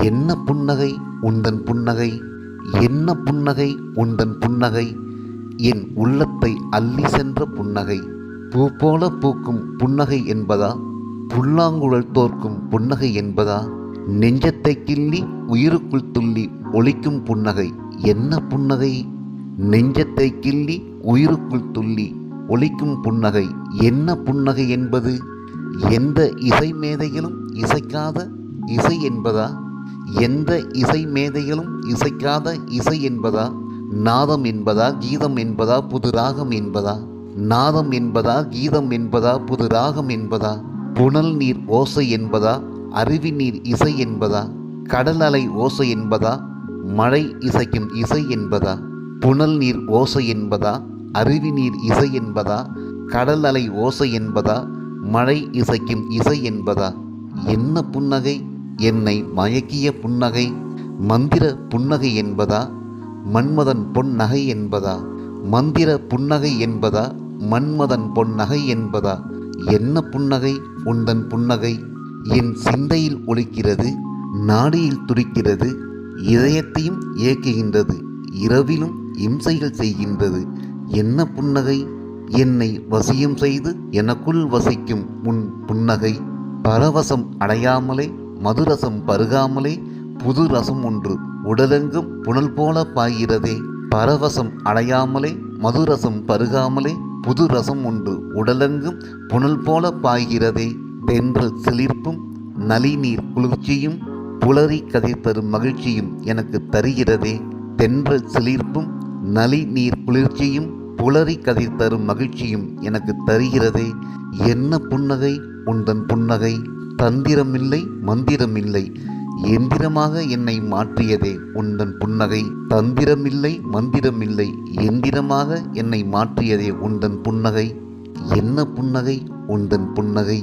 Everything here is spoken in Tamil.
என்ன புன்னகை உந்தன் புன்னகை, என்ன புன்னகை உந்தன் புன்னகை, என் உள்ளத்தை அள்ளி சென்ற புன்னகை. பூ போல பூக்கும் புன்னகை என்பதா, புல்லாங்குழல் தோற்கும் புன்னகை என்பதா, நெஞ்சத்தை கிள்ளி உயிருக்குள் துள்ளி ஒலிக்கும் புன்னகை. என்ன புன்னகை, நெஞ்சத்தை கிள்ளி உயிருக்குள் துள்ளி ஒலிக்கும் புன்னகை. என்ன புன்னகை என்பது, எந்த இசை மேதைகளும் இசைக்காத இசை என்பதா, எந்த இசை மேதைகளும் இசைக்காத இசை என்பதா, நாதம் என்பதா கீதம் என்பதா புது ராகம் என்பதா, நாதம் என்பதா கீதம் என்பதா புது ராகம் என்பதா, புனல் நீர் ஓசை என்பதா அருவி நீர் இசை என்பதா, கடல் அலை ஓசை என்பதா மழை இசைக்கும் இசை என்பதா, புனல் நீர் ஓசை என்பதா அருவி நீர் இசை என்பதா, கடல் அலை ஓசை என்பதா மழை இசைக்கும் இசை என்பதா. என்ன புன்னகை, என்னை மயக்கிய புன்னகை, மந்திர புன்னகை என்பதா மன்மதன் பொன்னகை என்பதா, மந்திர புன்னகை என்பதா மன்மதன் பொன்னகை என்பதா. என்ன புன்னகை உந்தன் புன்னகை, என் சிந்தையில் ஒலிக்கிறது, நாடியில் துடிக்கிறது, இதயத்தையும் இயக்குகின்றது, இரவிலும் இம்சைகள் செய்கின்றது. என்ன புன்னகை, என்னை வசியம் செய்து எனக்குள் வசிக்கும் உன் புன்னகை. பரவசம் அடையாமலே மதுரசம் பருகாமலே புது ரசம் ஒன்று உடலெங்கும் புனல் போல பாய்கிறதே. பரவசம் அடையாமலே மதுரசம் பருகாமலே புது ரசம் ஒன்று உடலெங்கும் புனல் போல பாய்கிறதே. தென்றல் சிலிர்ப்பும் நளிநீர் குளிர்ச்சியும் புலரி கதிர் தரும் மகிழ்ச்சியும் எனக்கு தருகிறதே. தென்றல் சிலிர்ப்பும் நளிநீர் குளிர்ச்சியும் புலரி கதிர் தரும் மகிழ்ச்சியும் எனக்கு தருகிறதே. என்ன புன்னகை உந்தன் புன்னகை, தந்திரமில்லை மந்திரமில்லை, எந்திரமாக என்னை மாற்றியதே உந்தன் புன்னகை. தந்திரமில்லை மந்திரமில்லை, எந்திரமாக என்னை மாற்றியதே உந்தன் புன்னகை. என்ன புன்னகை உந்தன் புன்னகை.